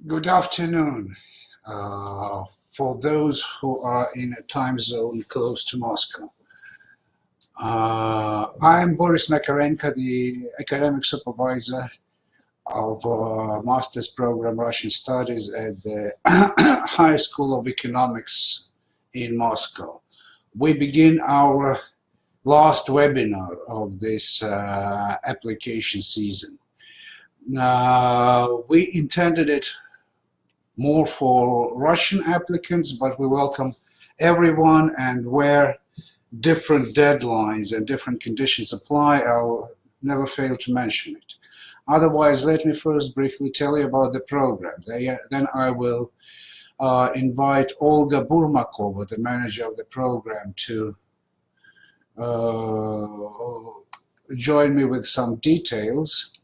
Good afternoon. For those who are in a time zone close to Moscow. I'm Boris Makarenko, the academic supervisor of master's program Russian Studies at the High School of Economics in Moscow. We begin our last webinar of this application season. We intended it more for Russian applicants, but we welcome everyone, and where different deadlines and different conditions apply, I'll never fail to mention it. Otherwise, let me first briefly tell you about the program. Then I will invite Olga Burmakova, the manager of the program, to join me with some details.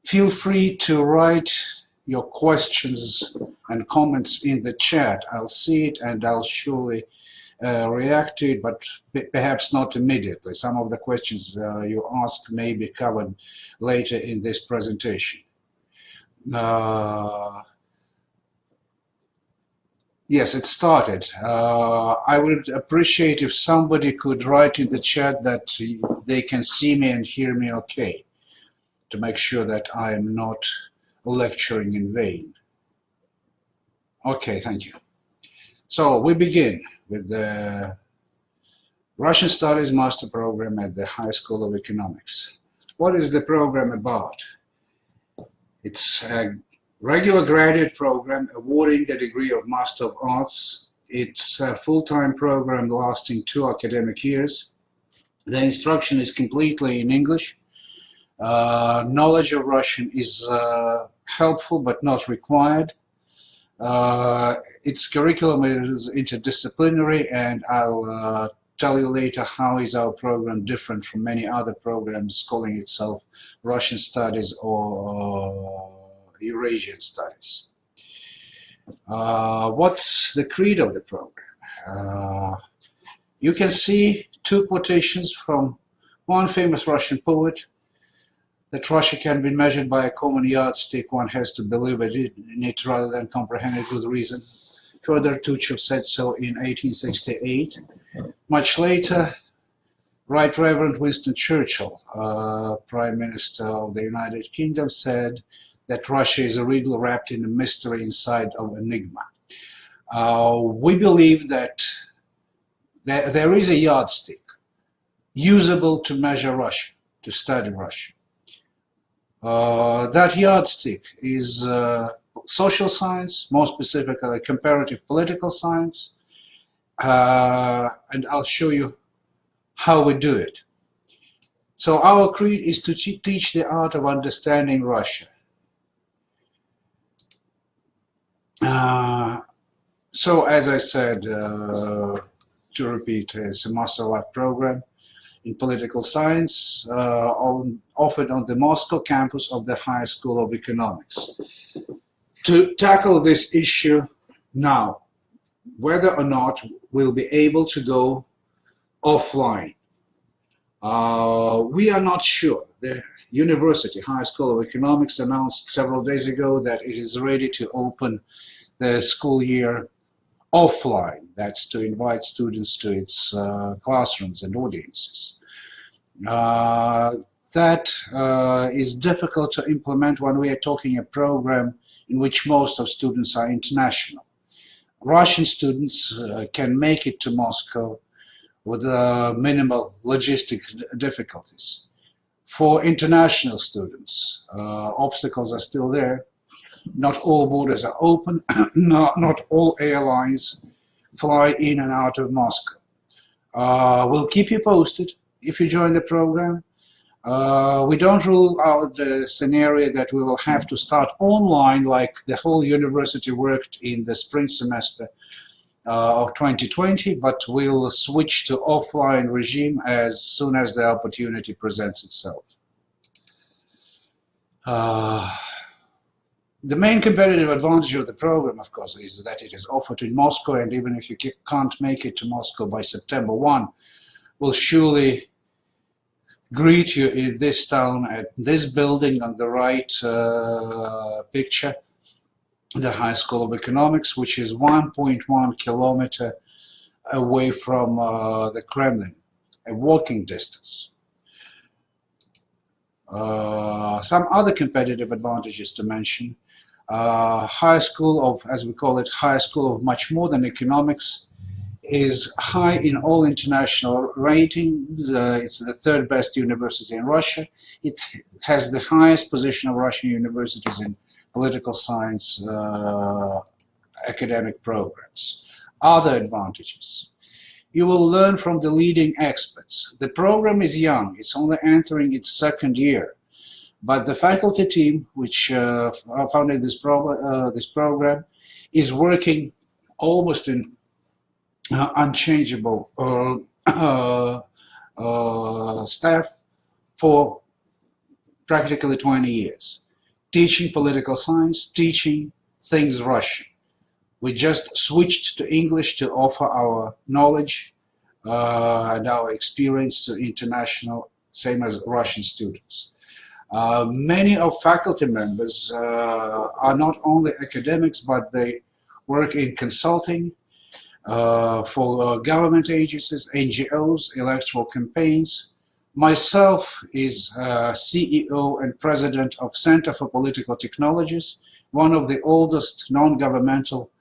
Feel free to write your questions and comments in the chat. I'll see it and I'll surely react to it, but perhaps not immediately. Some of the questions you ask may be covered later in this presentation. Yes, it started. I would appreciate if somebody could write in the chat that they can see me and hear me okay, to make sure that I am not lecturing in vain. Okay, thank you. So we begin with the Russian Studies Master Program at the High School of Economics. What is the program about? It's a regular graduate program awarding the degree of Master of Arts. It's a full-time program lasting 2 academic years. The instruction is completely in English. Knowledge of Russian is helpful but not required. Its curriculum is interdisciplinary, and I'll tell you later how is our program different from many other programs calling itself Russian Studies or Eurasian Studies. What's the creed of the program? You can see 2 quotations from one famous Russian poet, that Russia can be measured by a common yardstick. One has to believe in it rather than comprehend it with reason. Fyodor Tuchev said so in 1868. Much later, Right Reverend Winston Churchill, Prime Minister of the United Kingdom, said that Russia is a riddle wrapped in a mystery inside of enigma. We believe that there is a yardstick usable to measure Russia, to study Russia. That yardstick is social science, more specifically comparative political science, and I'll show you how we do it. So our creed is to teach the art of understanding Russia. So as I said, to repeat, it's a master-like program in political science, offered on the Moscow campus of the High School of Economics. To tackle this issue now, whether or not we'll be able to go offline, we are not sure. The University High School of Economics announced several days ago that it is ready to open the school year offline. That's to invite students to its classrooms and audiences. That is difficult to implement when we are talking a program in which most of students are international. Russian students can make it to Moscow with minimal logistic difficulties. For international students, obstacles are still there. Not all borders are open. Not all airlines fly in and out of Moscow. We'll keep you posted if you join the program. We don't rule out the scenario that we will have to start online like the whole university worked in the spring semester of 2020, but we'll switch to offline regime as soon as the opportunity presents itself. The main competitive advantage of the program, of course, is that it is offered in Moscow, and even if you can't make it to Moscow by September 1, will surely greet you in this town at this building on the right picture, the High School of Economics, which is 1.1 kilometer away from the Kremlin, a walking distance. Some other competitive advantages to mention. High School of, as we call it, High School of much more than economics, is high in all international ratings. It's the third best university in Russia. It has the highest position of Russian universities in political science academic programs. Other advantages. You will learn from the leading experts. The program is young. It's only entering its second year. But the faculty team, which founded this program, is working almost in unchangeable staff for practically 20 years, teaching political science, teaching things Russian. We just switched to English to offer our knowledge and our experience to international, same as Russian students. Many of faculty members are not only academics, but they work in consulting, for government agencies, NGOs, electoral campaigns. Myself is CEO and president of Center for Political Technologies, one of the oldest non-governmental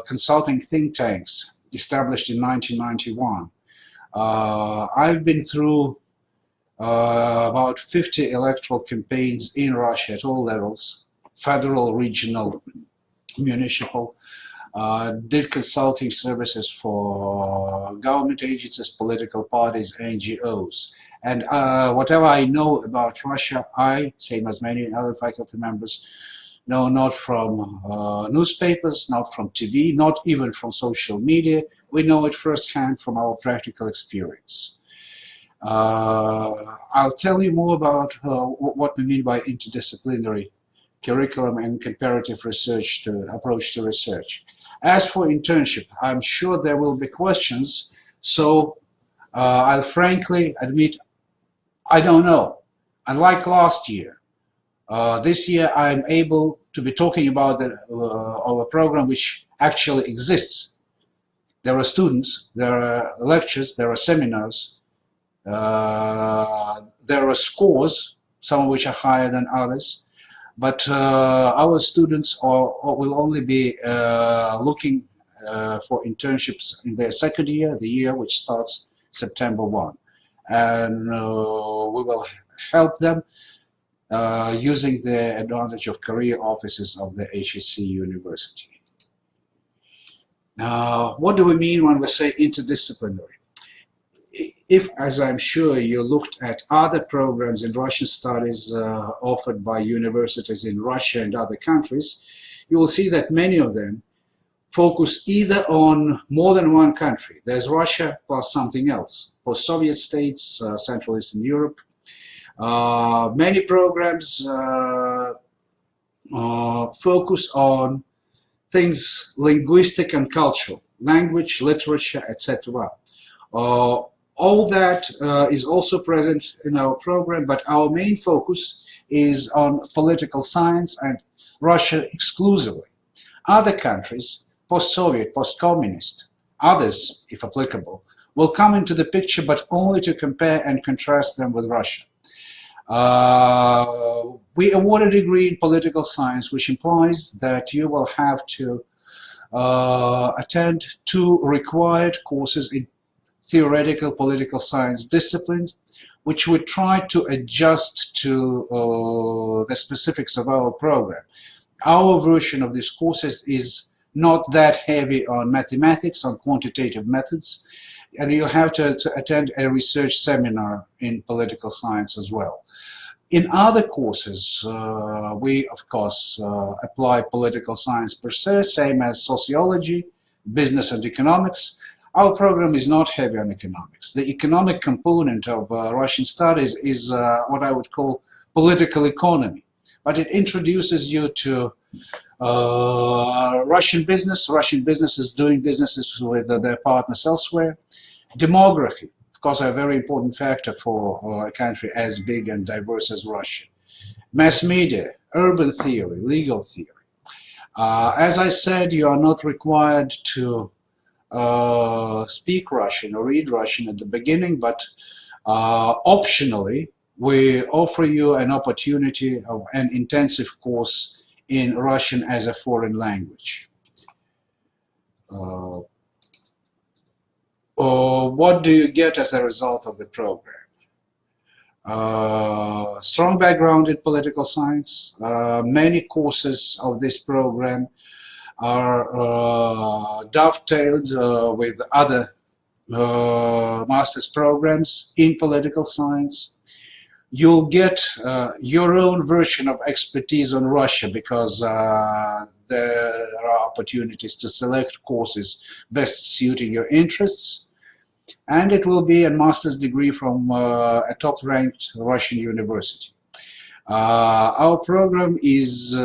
consulting think tanks established in 1991. I've been through about 50 electoral campaigns in Russia at all levels, federal, regional, municipal. Did consulting services for government agencies, political parties, NGOs. And whatever I know about Russia, I, same as many other faculty members, know not from newspapers, not from TV, not even from social media. We know it firsthand from our practical experience. I'll tell you more about what we mean by interdisciplinary curriculum and comparative research approach to research. As for internship, I'm sure there will be questions, so I'll frankly admit I don't know. Unlike last year, this year I'm able to be talking about our program which actually exists. There are students, there are lectures, there are seminars, there are scores, some of which are higher than others. But our students will only be looking for internships in their second year, the year which starts September 1. And we will help them using the advantage of career offices of the HEC University. What do we mean when we say interdisciplinary? If, as I'm sure you looked at other programs in Russian studies offered by universities in Russia and other countries, you will see that many of them focus either on more than one country. There's Russia plus something else, post-Soviet states, Central Eastern Europe. Many programs focus on things linguistic and cultural, language, literature, etc. All that is also present in our program, but our main focus is on political science and Russia exclusively. Other countries, post-Soviet, post-communist, others, if applicable, will come into the picture, but only to compare and contrast them with Russia. We award a degree in political science, which implies that you will have to attend 2 required courses in theoretical political science disciplines, which we try to adjust to the specifics of our program. Our version of these courses is not that heavy on mathematics, on quantitative methods, and you have to attend a research seminar in political science as well. In other courses, we, of course, apply political science per se, same as sociology, business and economics. Our program is not heavy on economics. The economic component of Russian studies is what I would call political economy, but it introduces you to Russian businesses doing businesses with their partners elsewhere, demography, course, a very important factor for a country as big and diverse as Russia. Mass media, urban theory, legal theory. As I said, you are not required to speak Russian or read Russian at the beginning, but optionally, we offer you an opportunity of an intensive course in Russian as a foreign language. What do you get as a result of the program? Strong background in political science. Many courses of this program are dovetailed with other master's programs in political science. You'll get your own version of expertise on Russia because there are opportunities to select courses best suiting your interests. And it will be a master's degree from a top-ranked Russian university. Our program is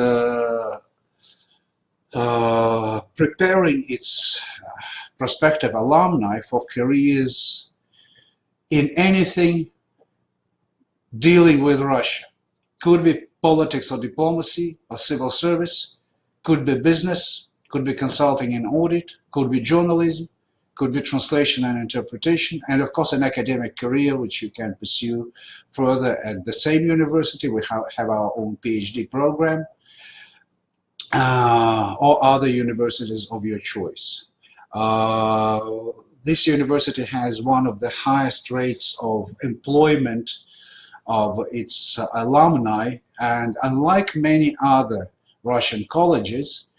preparing its prospective alumni for careers in anything dealing with Russia. Could be politics or diplomacy or civil service, could be business, could be consulting and audit, could be journalism, could be translation and interpretation, and of course an academic career which you can pursue further at the same university. We have our own PhD program, or other universities of your choice. This university has one of the highest rates of employment of its alumni, and unlike many other Russian colleges,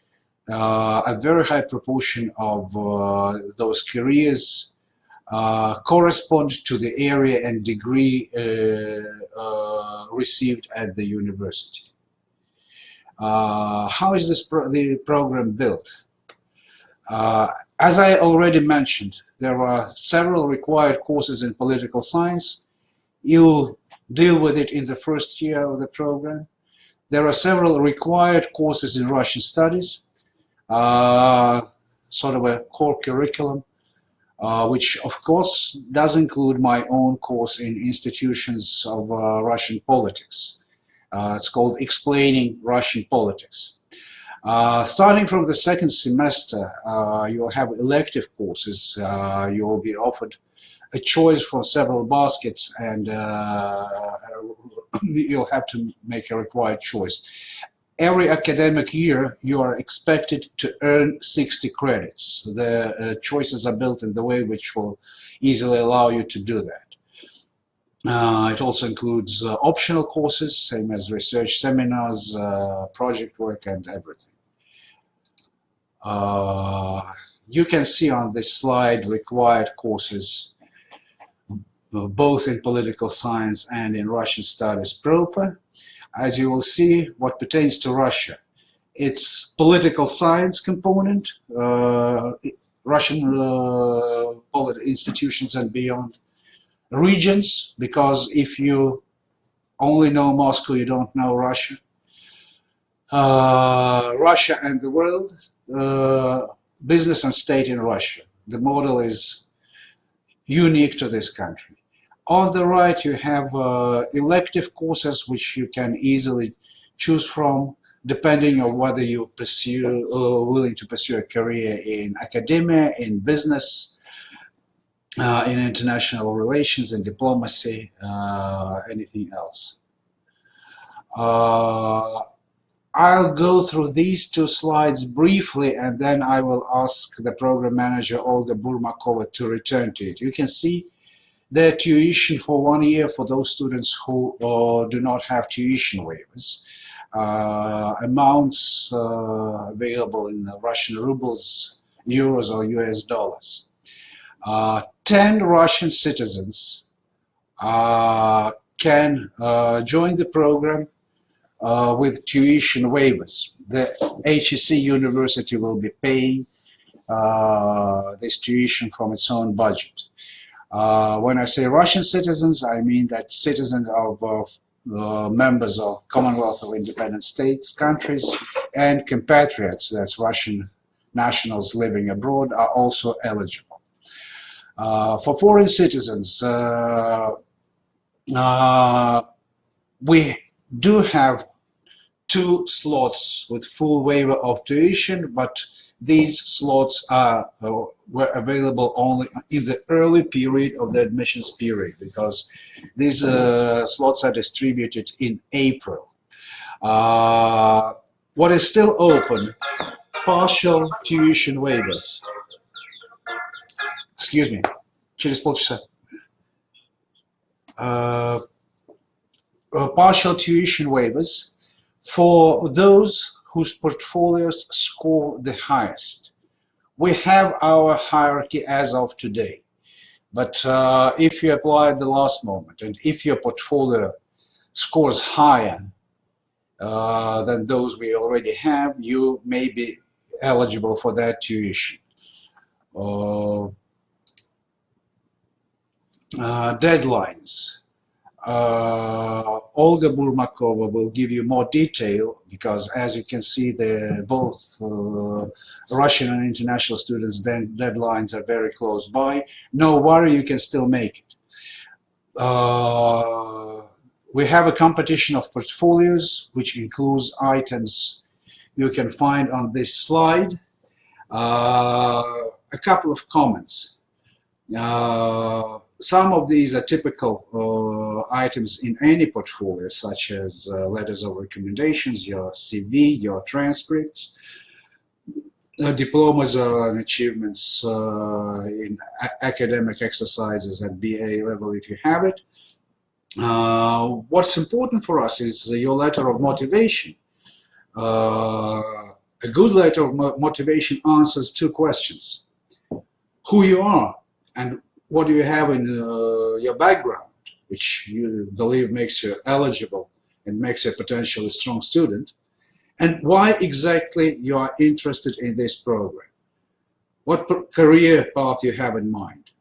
a very high proportion of those careers correspond to the area and degree received at the university. How is the program built? As I already mentioned, there are several required courses in political science. You'll deal with it in the first year of the program. There are several required courses in Russian studies, sort of a core curriculum, which of course does include my own course in institutions of Russian politics. It's called Explaining Russian Politics. Starting from the second semester, you'll have elective courses. You'll be offered a choice from several baskets, and you'll have to make a required choice. Every academic year, you are expected to earn 60 credits. The choices are built in the way which will easily allow you to do that. It also includes optional courses, same as research seminars, project work, and everything. You can see on this slide required courses both in political science and in Russian studies proper. As you will see, what pertains to Russia, it's political science component, Russian institutions and beyond, regions, because if you only know Moscow, you don't know Russia, Russia and the world, business and state in Russia. The model is unique to this country. On the right, you have elective courses which you can easily choose from, depending on whether you pursue willing to pursue a career in academia, in business, in international relations, in diplomacy, anything else. I'll go through these two slides briefly, and then I will ask the program manager, Olga Burmakova, to return to it. You can see the tuition for 1 year for those students who do not have tuition waivers. Amounts available in Russian rubles, euros, or US dollars. 10 Russian citizens can join the program with tuition waivers. The HEC university will be paying this tuition from its own budget. When I say Russian citizens, I mean that citizens of members of Commonwealth of Independent States countries and compatriots, that's Russian nationals living abroad, are also eligible. For foreign citizens, we do have 2 slots with full waiver of tuition, but these slots were available only in the early period of the admissions period, because these slots are distributed in April. What is still open, partial tuition waivers. Excuse me, через полчаса. Partial tuition waivers for those whose portfolios score the highest. We have our hierarchy as of today, but if you apply at the last moment, and if your portfolio scores higher than those we already have, you may be eligible for that tuition. Deadlines. Olga Burmakova will give you more detail, because as you can see, both Russian and international students' deadlines are very close by. No worry, you can still make it. We have a competition of portfolios, which includes items you can find on this slide. A couple of comments. Some of these are typical items in any portfolio, such as letters of recommendations, your CV, your transcripts, diplomas and achievements in academic exercises at BA level if you have it. What's important for us is your letter of motivation. A good letter of motivation answers 2 questions: who you are and what do you have in your background, which you believe makes you eligible and makes you a potentially strong student, and why exactly you are interested in this program. What career path you have in mind.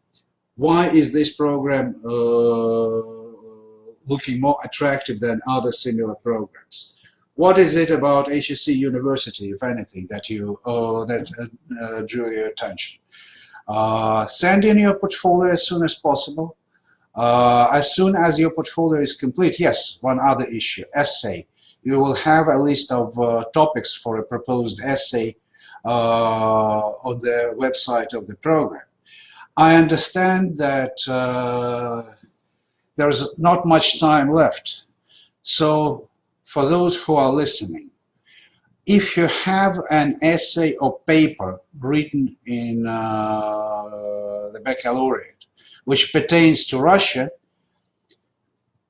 Why is this program looking more attractive than other similar programs? What is it about HSC University, if anything, that drew your attention? Send in your portfolio as soon as possible. As soon as your portfolio is complete, yes, one other issue, essay. You will have a list of topics for a proposed essay on the website of the program. I understand that there's not much time left. So for those who are listening, if you have an essay or paper written in the baccalaureate, which pertains to Russia,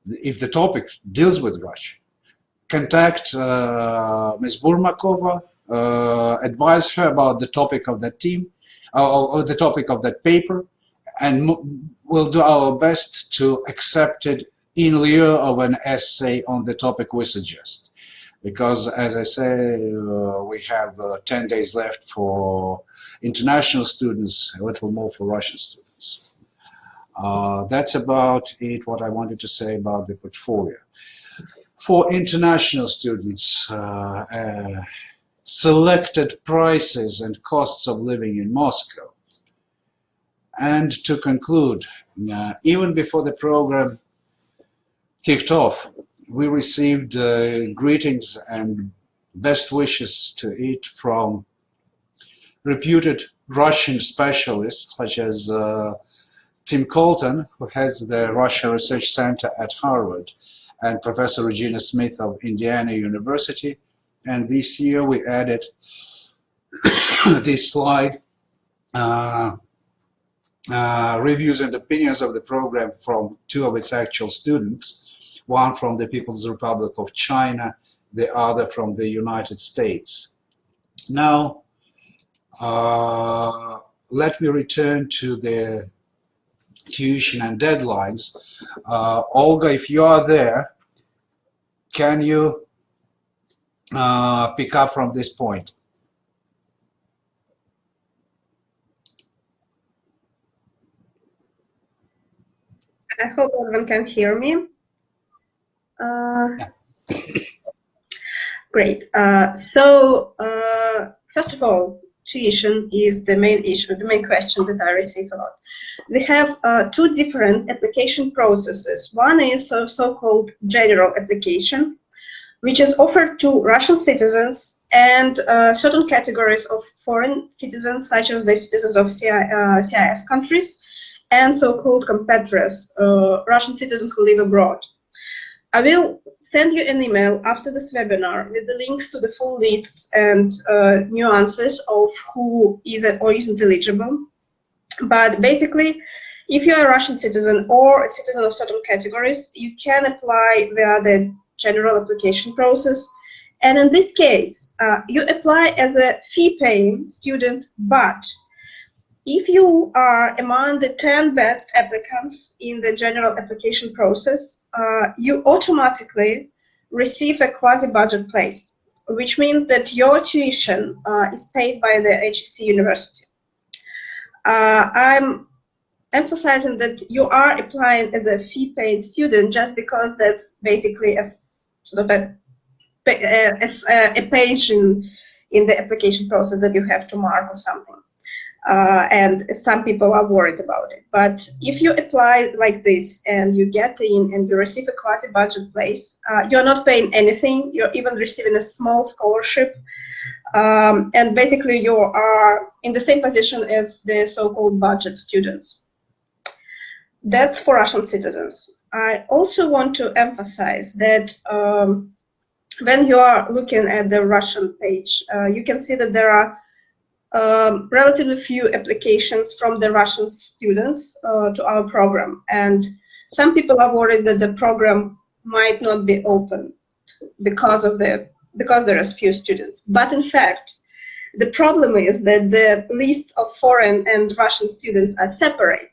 if the topic deals with Russia, contact Ms. Burmakova, advise her about the topic of that team, or the topic of that paper, and we'll do our best to accept it in lieu of an essay on the topic we suggest. Because, as I say, we have 10 days left for international students, a little more for Russian students. That's about it, what I wanted to say about the portfolio. For international students, selected prices and costs of living in Moscow. And to conclude, even before the program kicked off, we received greetings and best wishes to it from reputed Russian specialists such as Tim Colton, who heads the Russia Research Center at Harvard, and Professor Regina Smith of Indiana University. And this year we added this slide, reviews and opinions of the program from 2 of its actual students, one from the People's Republic of China, the other from the United States. Now, let me return to the tuition and deadlines. Olga, if you are there, can you pick up from this point? I hope everyone can hear me. Yeah. Great. So, first of all, tuition is the main issue, the main question that I receive a lot. We have two different application processes. One is so-called general application, which is offered to Russian citizens and certain categories of foreign citizens, such as the citizens of CIS countries and so-called compatriots, Russian citizens who live abroad. I will send you an email after this webinar with the links to the full lists and nuances of who is or isn't eligible. But basically, if you are a Russian citizen or a citizen of certain categories, you can apply via the general application process. And in this case, you apply as a fee-paying student, but if you are among the 10 best applicants in the general application process, you automatically receive a quasi-budget place, which means that your tuition is paid by the HEC university. I'm emphasizing that you are applying as a fee-paid student just because that's basically a sort of a page in the application process that you have to mark or something. And some people are worried about it. But if you apply like this and you get in and you receive a quasi-budget place, you're not paying anything. You're even receiving a small scholarship. And basically you are in the same position as the so-called budget students. That's for Russian citizens. I also want to emphasize that when you are looking at the Russian page, you can see that there are relatively few applications from the Russian students to our program, and some people are worried that the program might not be open because there is few students. But in fact, the problem is that the lists of foreign and Russian students are separate.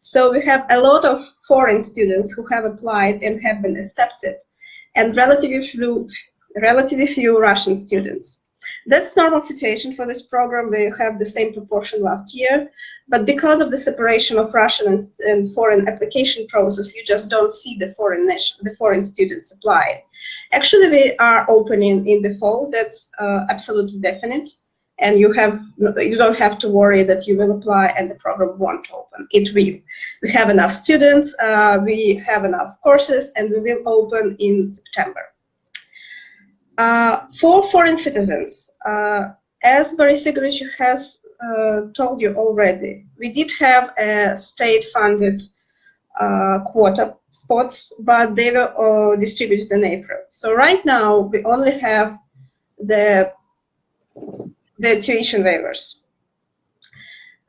So we have a lot of foreign students who have applied and have been accepted, and relatively few Russian students. That's normal situation for this program. We have the same proportion last year, but because of the separation of Russian and foreign application process, you just don't see the foreign students applied. Actually, we are opening in the fall. That's absolutely definite, and you don't have to worry that you will apply and the program won't open. It will. We have enough students, we have enough courses, and we will open in September. For foreign citizens, as Boris Makarenko has told you already, we did have a state-funded quota spots, but they were distributed in April. So right now, we only have the tuition waivers.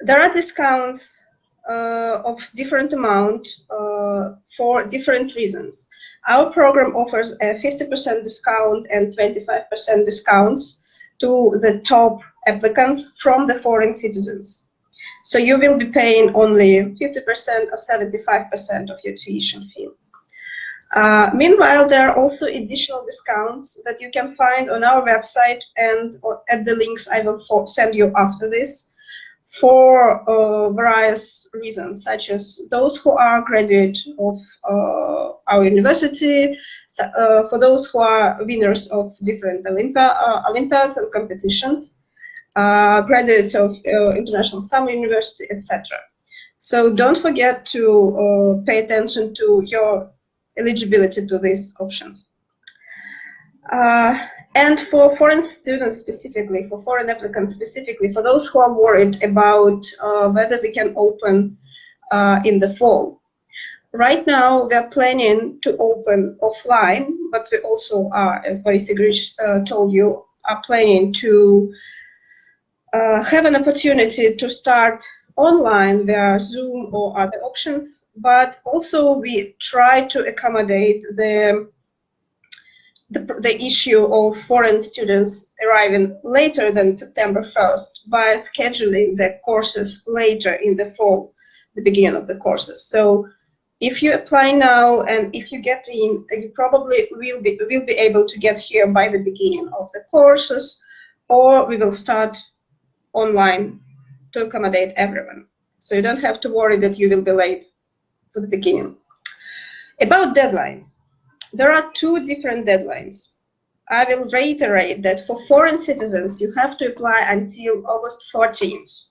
There are discounts of different amount for different reasons. Our program offers a 50% discount and 25% discounts to the top applicants from the foreign citizens. So you will be paying only 50% or 75% of your tuition fee. Meanwhile, there are also additional discounts that you can find on our website and at the links I will send you after this, for various reasons, such as those who are graduates of our university, for those who are winners of different Olympiads and competitions, graduates of International Summer University, etc. So don't forget to pay attention to your eligibility to these options. And for foreign students specifically, for foreign applicants specifically, for those who are worried about whether we can open in the fall. Right now, we are planning to open offline, but we also are, as Boris Makarenko told you, are planning to have an opportunity to start online via Zoom or other options, but also we try to accommodate the issue of foreign students arriving later than September 1st by scheduling the courses later in the fall, the beginning of the courses. So if you apply now and if you get in, you probably will be able to get here by the beginning of the courses, or we will start online to accommodate everyone. So you don't have to worry that you will be late for the beginning. About deadlines. There are two different deadlines. I will reiterate that for foreign citizens, you have to apply until August 14th.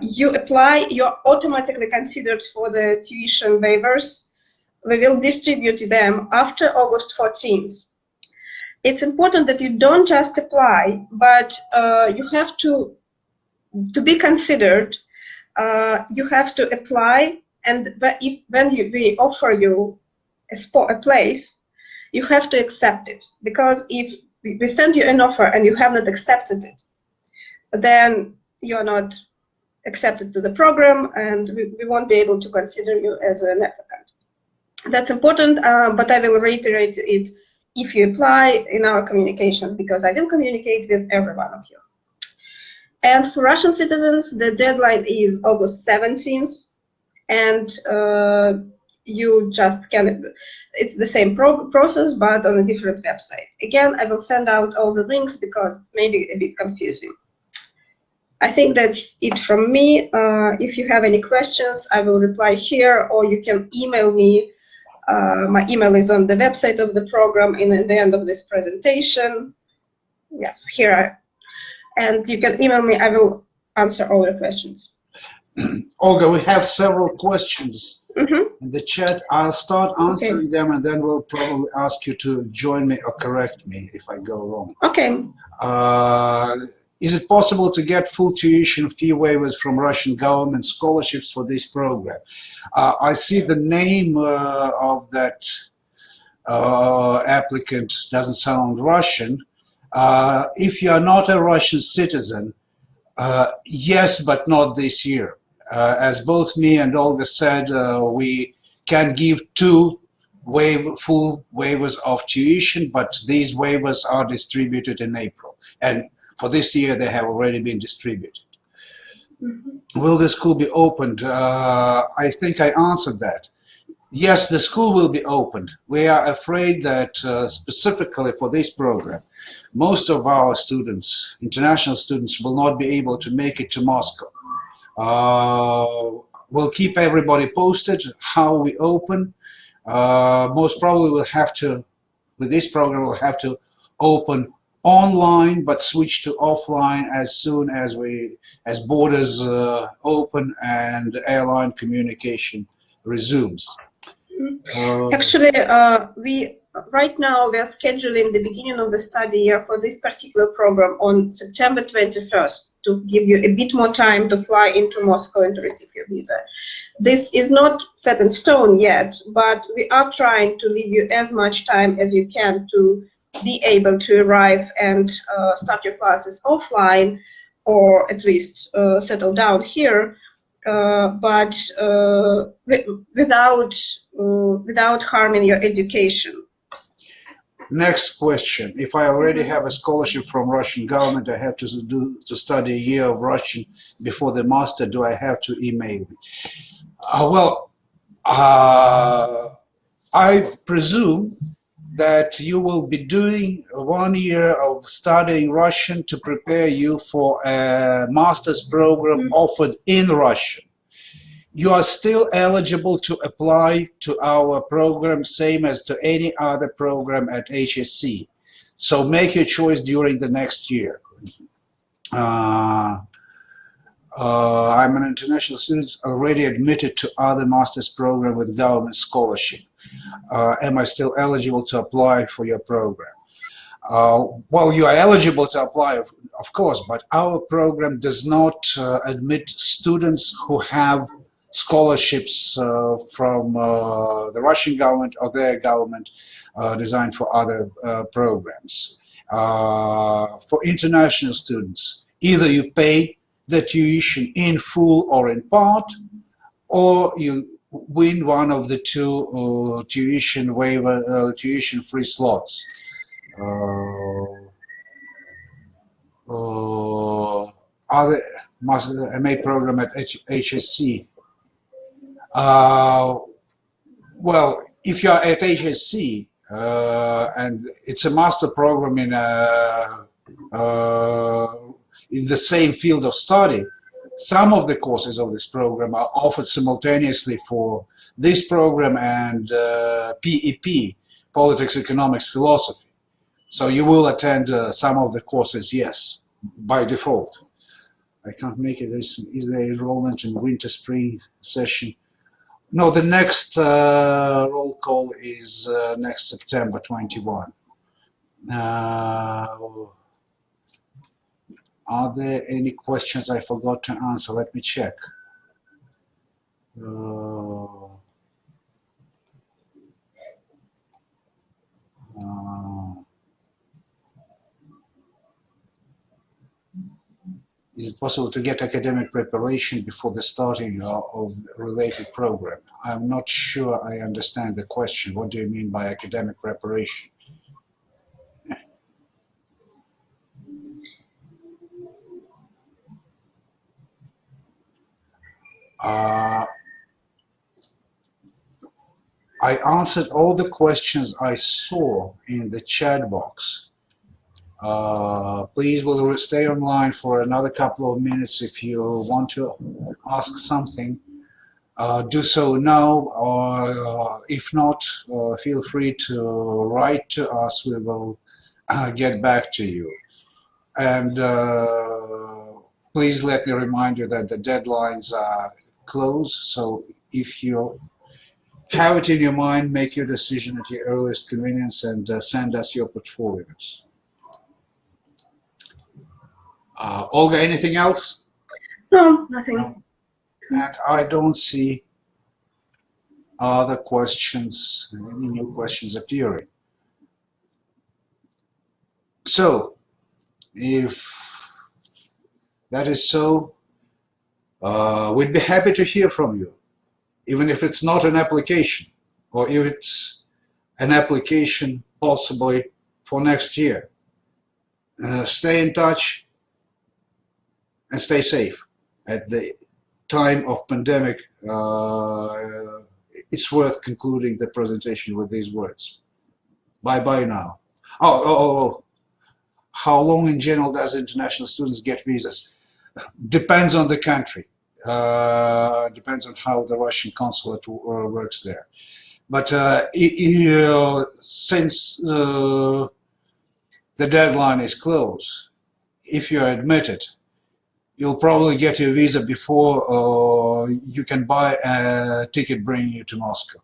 You apply, you're automatically considered for the tuition waivers. We will distribute them after August 14th. It's important that you don't just apply, but you have to be considered. You have to apply, and when we offer you a place, you have to accept it. Because if we send you an offer and you have not accepted it, then you're not accepted to the program, and we won't be able to consider you as an applicant. That's important, but I will reiterate it if you apply in our communications, because I will communicate with every one of you. And for Russian citizens, the deadline is August 17th, and you just can, it's the same process, but on a different website. Again, I will send out all the links because it may be a bit confusing. I think that's it from me. If you have any questions, I will reply here, or you can email me. My email is on the website of the program in the end of this presentation. Yes, here. And you can email me. I will answer all your questions. Olga, we have several questions in the chat. I'll start answering them, and then we'll probably ask you to join me or correct me if I go wrong. Okay. Is it possible to get full tuition fee waivers from Russian government scholarships for this program? I see the name of that applicant doesn't sound Russian. If you are not a Russian citizen, yes, but not this year. As both me and Olga said, we can give two full waivers of tuition, but these waivers are distributed in April. And for this year, they have already been distributed. Will the school be opened? I think I answered that. Yes, the school will be opened. We are afraid that specifically for this program, most of our students, international students, will not be able to make it to Moscow. We'll keep everybody posted how we open. Most probably we'll have to, with this program, we'll have to open online, but switch to offline as soon as borders open and airline communication resumes. Actually, right now we are scheduling the beginning of the study year for this particular program on September 21st to give you a bit more time to fly into Moscow and to receive your visa. This is not set in stone yet, but we are trying to leave you as much time as you can to be able to arrive and start your classes offline, or at least settle down here, but without harming your education. Next question. If I already have a scholarship from Russian government, I have to study a year of Russian before the master. Do I have to email me? I presume that you will be doing 1 year of studying Russian to prepare you for a master's program offered in Russian. You are still eligible to apply to our program, same as to any other program at HSC. So make your choice during the next year. I'm an international student already admitted to other master's program with government scholarship. Am I still eligible to apply for your program? Well, you are eligible to apply, of course, but our program does not admit students who have scholarships from the Russian government or their government designed for other programs. For international students, either you pay the tuition in full or in part, or you win one of the two tuition-free slots. Other MA program at HSC. Well, if you are at HSC and it's a master program in the same field of study, some of the courses of this program are offered simultaneously for this program and PEP, Politics, Economics, Philosophy. So you will attend some of the courses, yes, by default. I can't make it. Is there enrollment in winter spring session? No, the next roll call is next September 21. Are there any questions I forgot to answer? Let me check. Is it possible to get academic preparation before the starting of related program? I'm not sure I understand the question. What do you mean by academic preparation? I answered all the questions I saw in the chat box. Please will stay online for another couple of minutes if you want to ask something. Do so now, or if not, feel free to write to us. We will get back to you. And please let me remind you that the deadlines are close. So if you have it in your mind, make your decision at your earliest convenience and send us your portfolios. Olga, anything else? No, nothing. No. And I don't see other questions, any new questions appearing. So, if that is so, we'd be happy to hear from you, even if it's not an application, or if it's an application possibly for next year. Stay in touch and stay safe. At the time of pandemic, it's worth concluding the presentation with these words. Bye-bye now. Oh. How long in general does international students get visas? Depends on the country. Depends on how the Russian consulate works there. But since the deadline is close, if you're admitted, you'll probably get your visa before you can buy a ticket bringing you to Moscow.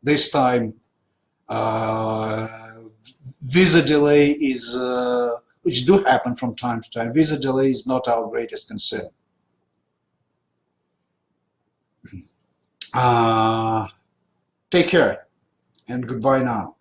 This time, visa delay is, which do happen from time to time, visa delay is not our greatest concern. Take care and goodbye now.